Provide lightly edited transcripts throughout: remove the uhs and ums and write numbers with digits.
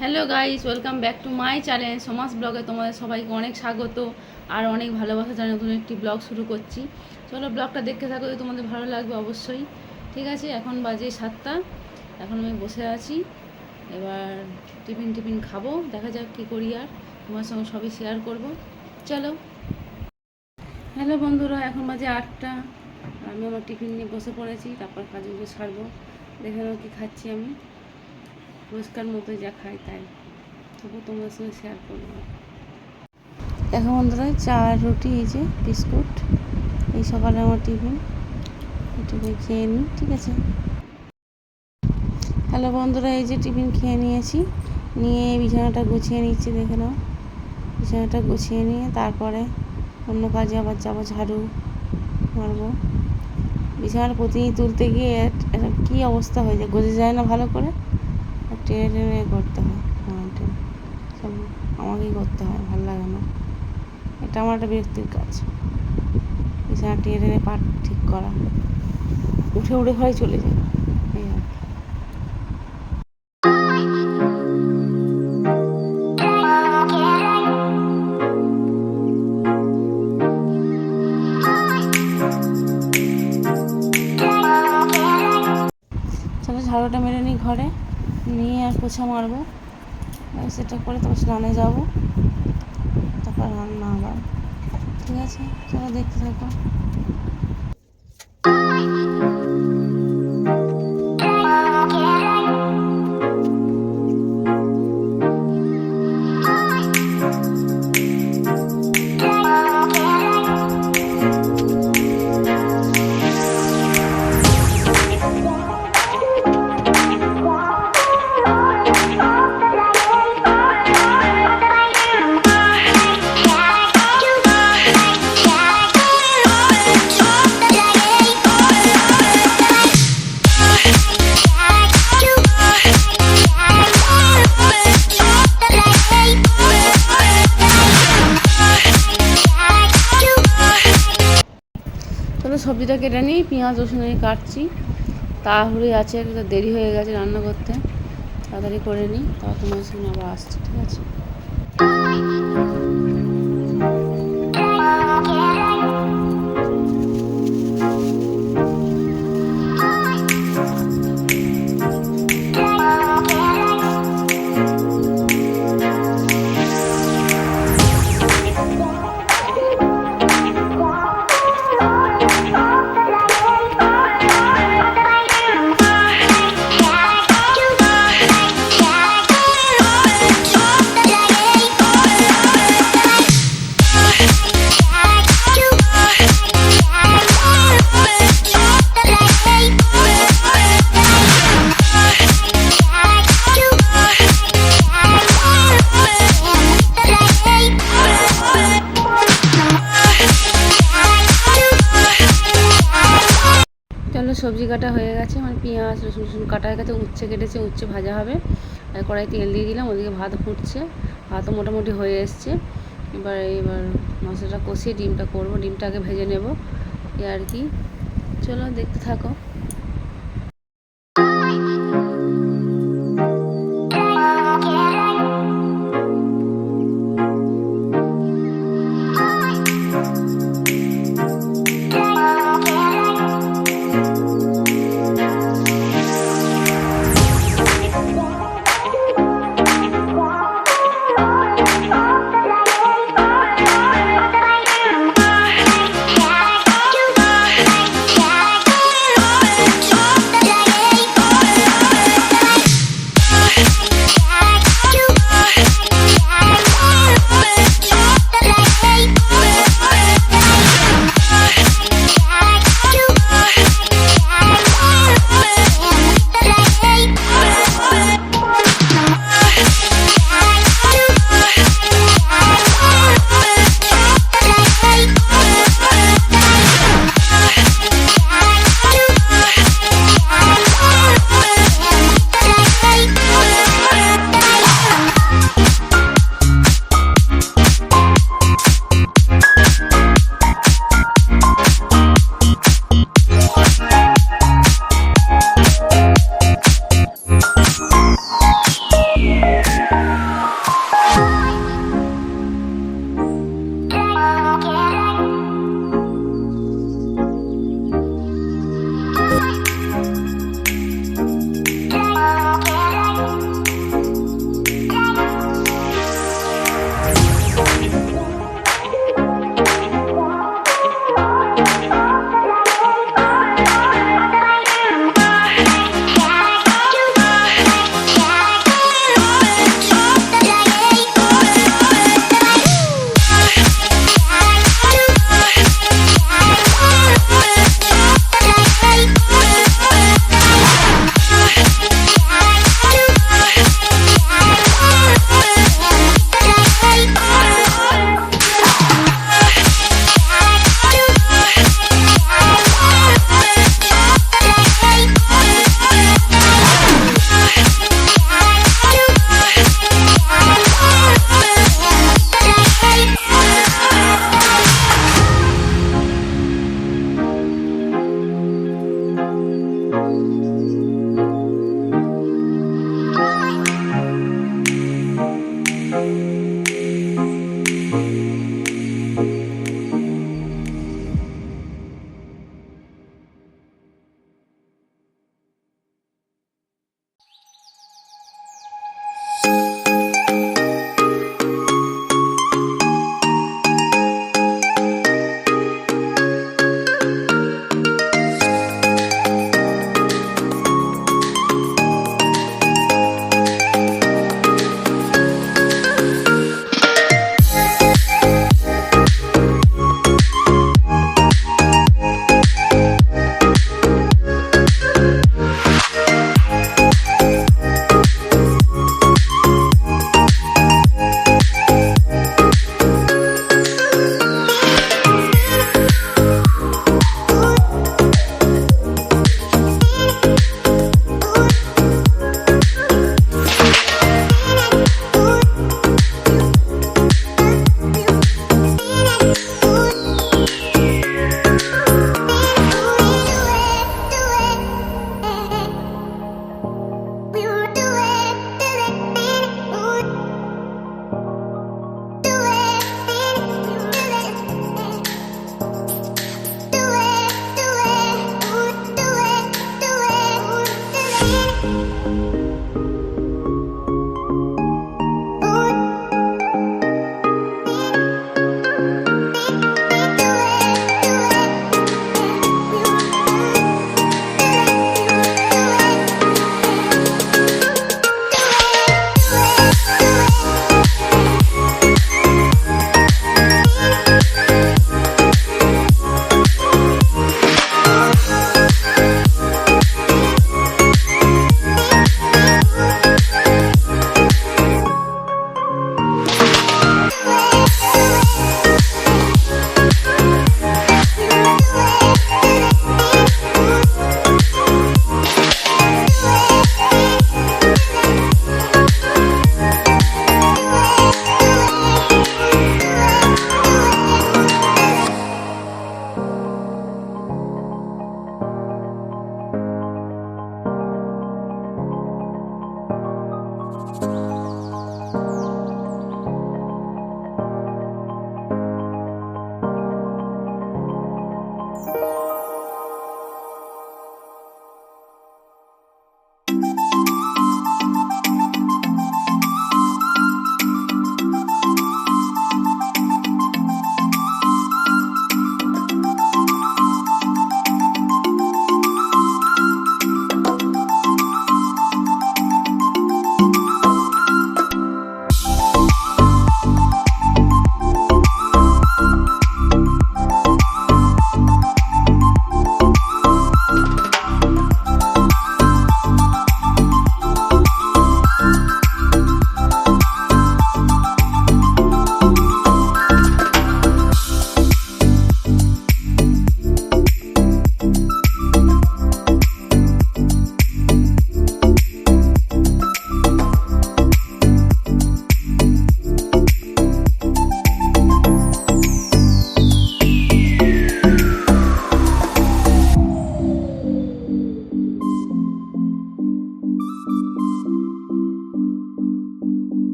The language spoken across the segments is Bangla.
Hello guys, welcome back to my channel সমাজ ব্লগে। তোমাদের সবাইকে অনেক স্বাগত আর অনেক ভালোবাসা জানিয়ে নতুন একটি ব্লগ শুরু করছি। চলো ব্লগটা দেখতে থাকো, তোমাদের ভালো লাগবে অবশ্যই। ঠিক আছে, এখন বাজে 7টা। এখন আমি বসে আছি, এবার টিফিন খাবো। দেখা যাক কী করি, আর তোমার সঙ্গে সবই শেয়ার করব। চলো। হ্যালো বন্ধুরা, এখন বাজে 8টা। আমি আমার টিফিন নিয়ে বসে পড়েছি, তারপর কাজগুলো সারবো। দেখে নাও কী খাচ্ছি আমি। পরিষ্কার মতো যা খাই তাই, তবু তোমাদের সঙ্গে শেয়ার করবো। দেখো বন্ধুরা, চা রুটি, এই যে বিস্কুট, এই সকালে আমার টিফিন খেয়ে নিই। ঠিক আছে। হ্যালো বন্ধুরা, এই যে টিফিন খেয়ে নিয়েছি, নিয়ে বিছানাটা গুছিয়ে নিচ্ছি। দেখে নাও, বিছানাটা গুছিয়ে নিয়ে তারপরে অন্য কাজে আবার যাবো, ঝাড়ু মারবো। বিছানাটা প্রতিদিন তুলতে গিয়ে কী অবস্থা হয়ে যায়, গোজা যায় না ভালো করে, আর টেনে টেনে করতে হয়। সব আমাকেই করতে হয়, ভালো লাগে না। এটা আমার একটা বিরক্তির কাজ, বিছানা টেনে টেনে পাট ঠিক করা। উঠে ঘরে চলে যায়। এই আর চলো ঝাড়ুটা মেরে নিই ঘরে, নিয়ে আর পোছা মারবো। সেটা করে তারপর স্নানে যাবো, তারপর রান্না আবার। ঠিক আছে, চলো দেখতে থাকো। চলো সবজিটা কেটে নিই, পেঁয়াজ রসুন কাটছি। তাড়াহুড়ি আছে, দেরি হয়ে গেছে রান্না করতে, তাড়াতাড়ি করে নিই, তারপর তোমার সঙ্গে আবার আসছি। ঠিক আছে। সবজি কাটা হয়ে গেছে, মানে পেঁয়াজ রসুন কাটা হয়ে গেছে। উচ্ছে কেটেছে, উচ্ছে ভাজা হবে। আর কড়াই তেল দিয়ে দিলাম, ওদিকে ভাত ফুটছে, ভাতও মোটামুটি হয়ে এসছে। এবার মশলাটা কষিয়ে ডিমটা করবো, ডিমটা আগে ভেজে নেব, এই আর কি। চলো দেখতে থাকো।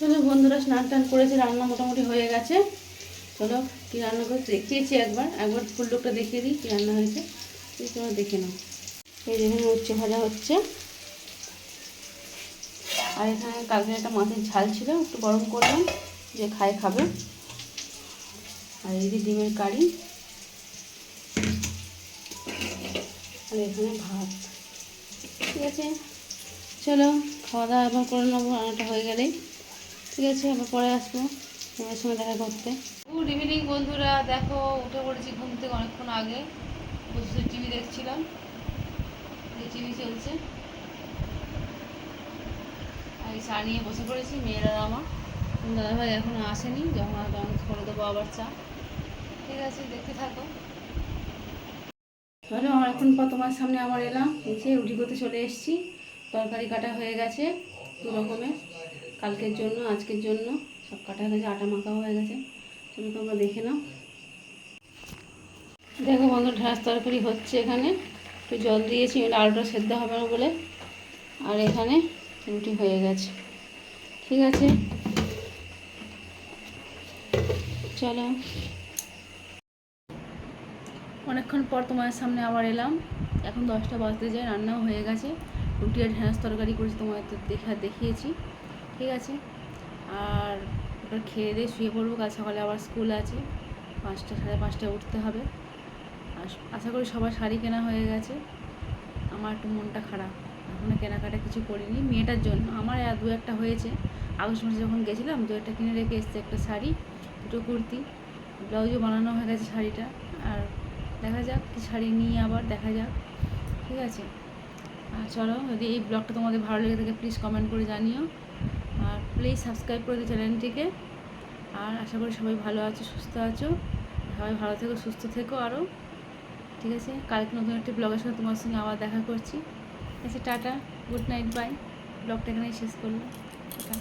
চলো বন্ধুরা, স্নান টান করেছে, রান্না মোটামুটি হয়ে গেছে। চলো কী রান্না করে দেখিয়েছি, একবার ফুল লোকটা দেখিয়ে দিই কী রান্না হয়েছে, তোমরা দেখে নাও। এই যেখানে উচ্ছে ভাজা হচ্ছে, আর এখানে কালকে একটা মাছের ঝাল ছিল, একটু গরম করলাম, যে খাবে। আর এই যে ডিমের কারি, আর এখানে ভাত। ঠিক আছে, চলো খাওয়া দাওয়া আবার করে নেবো, রান্নাটা হয়ে গেলেই। ঠিক আছে, আবার পরে আসবো তোমার সঙ্গে দেখা করতে। গুড ইভিনিং বন্ধুরা, দেখো উঠে পড়েছি ঘুম থেকে অনেকক্ষণ আগে, বসে টিভি দেখছিলাম, এই টিভি চলছে, আর এই চা নিয়ে বসে পড়েছি। মেয়েরা আমার দাদাভাই এখনও আসেনি, যখন আসবে আমি করে দেবো আবার চা। ঠিক আছে, দেখতে থাকো। চলো আমার এখন তোমার সামনে আবার এলাম, এসে রুটি করতে চলে এসেছি। তরকারি কাটা হয়ে গেছে দু রকমের, কালকের জন্য আজকের জন্য সব কাটা হয়ে গেছে, আটা মাখা হয়ে গেছে। চলো তোমরা দেখে নাও। দেখো বন্ধু, ঢ্যাঁড়স তরকারি হচ্ছে, এখানে একটু জল দিয়েছি, আলুটা সেদ্ধ হবে না বলে। আর এখানে রুটি হয়ে গেছে। ঠিক আছে, চলো অনেকক্ষণ পর তোমার সামনে আবার এলাম, এখন 10টা বাজতে যায়, রান্নাও হয়ে গেছে। রুটি আর ঢ্যাঁড়স তরকারি করেছি, তোমার তো দেখিয়েছি। ঠিক আছে, আর এবার খেয়ে দিয়ে শুয়ে পড়বো, কাল সকালে আবার স্কুল আছে, 5টা 5:30টায় উঠতে হবে। আর আশা করি সবার শাড়ি কেনা হয়ে গেছে। আমার একটু মনটা খারাপ, এখনও কেনাকাটা কিছু করিনি মেয়েটার জন্য। আমার দু একটা হয়েছে, আগস্ট মাসে যখন গেছিলাম 2-1টা কিনে রেখে এসছে, একটা শাড়ি, দুটো কুর্তি, ব্লাউজও বানানো হয়ে গেছে শাড়িটা। আর দেখা যাক কি শাড়ি নিয়ে আবার দেখা যাক। ঠিক আছে, আর চলো, যদি এই ব্লগটা তোমাদের ভালো লেগে থাকে প্লিজ কমেন্ট করে জানিও, আর প্লিজ সাবস্ক্রাইব করে দিও চ্যানেলটিকে। আর আশা করি সবাই ভালো আছো, সুস্থ আছো, সবাই ভালো থেকো, সুস্থ থেকো আরও। ঠিক আছে, কালকে নতুন একটি ব্লগের সঙ্গে তোমার সঙ্গে আবার দেখা করছি। ঠিক আছে, টাটা, গুড নাইট, বাই। ব্লগটা এখানেই শেষ করলাম, টাটা।